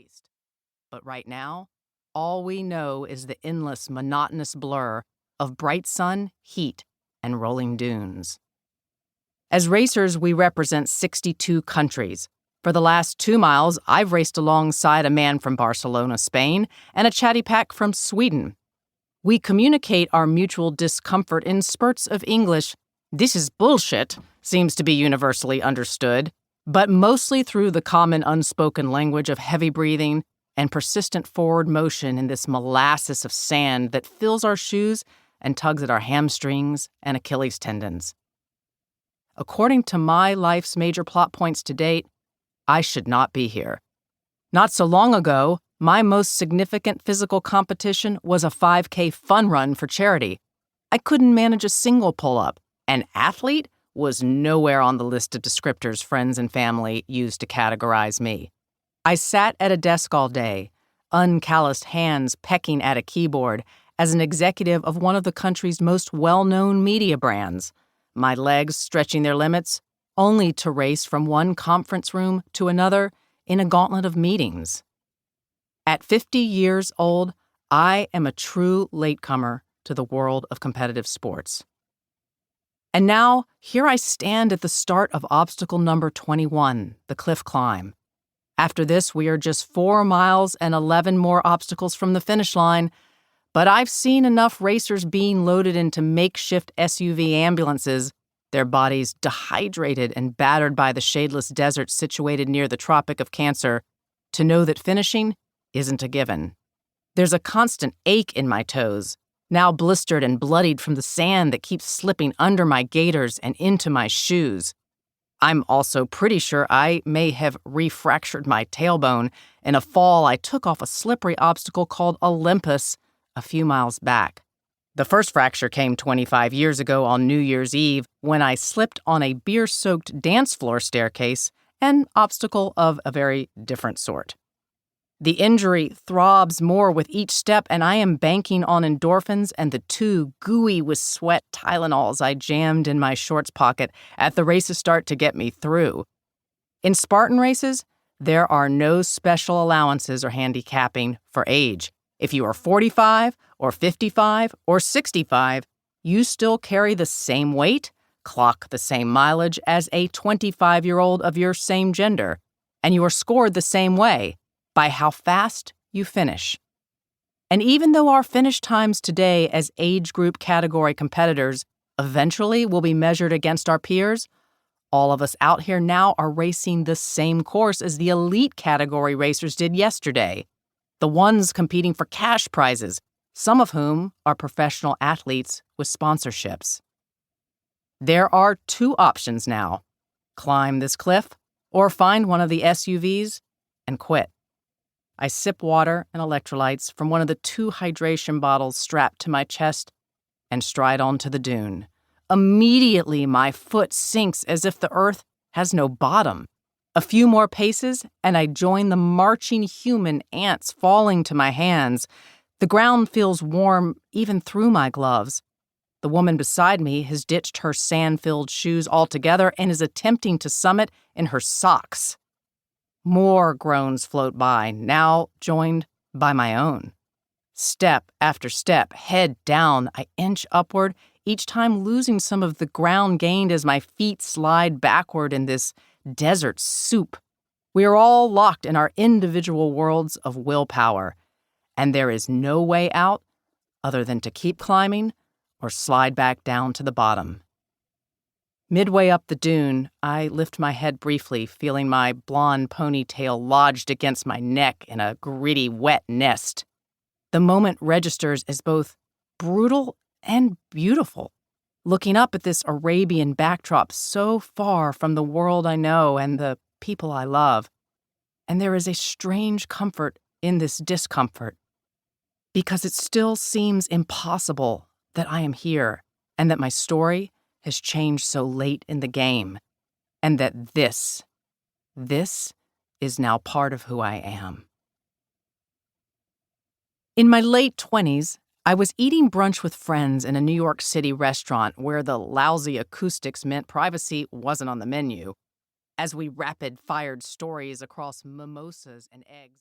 waste. But right now, all we know is the endless, monotonous blur of bright sun, heat, and rolling dunes. As racers, we represent 62 countries. For the last 2 miles, I've raced alongside a man from Barcelona, Spain, and a chatty pack from Sweden. We communicate our mutual discomfort in spurts of English. "This is bullshit," seems to be universally understood, but mostly through the common unspoken language of heavy breathing and persistent forward motion in this molasses of sand that fills our shoes and tugs at our hamstrings and Achilles tendons. According to my life's major plot points to date, I should not be here. Not so long ago, my most significant physical competition was a 5K fun run for charity. I couldn't manage a single pull-up. An athlete was nowhere on the list of descriptors friends and family used to categorize me. I sat at a desk all day, uncalloused hands pecking at a keyboard as an executive of one of the country's most well-known media brands, my legs stretching their limits, only to race from one conference room to another in a gauntlet of meetings. At 50 years old, I am a true latecomer to the world of competitive sports. And now, here I stand at the start of obstacle number 21, the cliff climb. After this, we are just 4 miles and 11 more obstacles from the finish line, but I've seen enough racers being loaded into makeshift SUV ambulances, their bodies dehydrated and battered by the shadeless desert situated near the Tropic of Cancer, to know that finishing isn't a given. There's a constant ache in my toes, now blistered and bloodied from the sand that keeps slipping under my gaiters and into my shoes. I'm also pretty sure I may have refractured my tailbone in a fall I took off a slippery obstacle called Olympus a few miles back. The first fracture came 25 years ago on New Year's Eve when I slipped on a beer-soaked dance floor staircase, an obstacle of a very different sort. The injury throbs more with each step, and I am banking on endorphins and the 2 gooey with sweat Tylenols I jammed in my shorts pocket at the race's start to get me through. In Spartan races, there are no special allowances or handicapping for age. If you are 45 or 55 or 65, you still carry the same weight, clock the same mileage as a 25-year-old of your same gender, and you are scored the same way, by how fast you finish. And even though our finish times today as age group category competitors eventually will be measured against our peers, all of us out here now are racing the same course as the elite category racers did yesterday, the ones competing for cash prizes, some of whom are professional athletes with sponsorships. There are 2 options now: climb this cliff or find one of the SUVs and quit. I sip water and electrolytes from one of the 2 hydration bottles strapped to my chest and stride onto the dune. Immediately, my foot sinks as if the earth has no bottom. A few more paces, and I join the marching human ants falling to my hands. The ground feels warm even through my gloves. The woman beside me has ditched her sand-filled shoes altogether and is attempting to summit in her socks. More groans float by, now joined by my own. Step after step, head down, I inch upward, each time losing some of the ground gained as my feet slide backward in this desert soup. We are all locked in our individual worlds of willpower, and there is no way out other than to keep climbing or slide back down to the bottom. Midway up the dune, I lift my head briefly, feeling my blonde ponytail lodged against my neck in a gritty, wet nest. The moment registers as both brutal and beautiful, looking up at this Arabian backdrop so far from the world I know and the people I love. And there is a strange comfort in this discomfort, because it still seems impossible that I am here and that my story has changed so late in the game, and that this is now part of who I am. In my late 20s, I was eating brunch with friends in a New York City restaurant where the lousy acoustics meant privacy wasn't on the menu, as we rapid-fired stories across mimosas and eggs.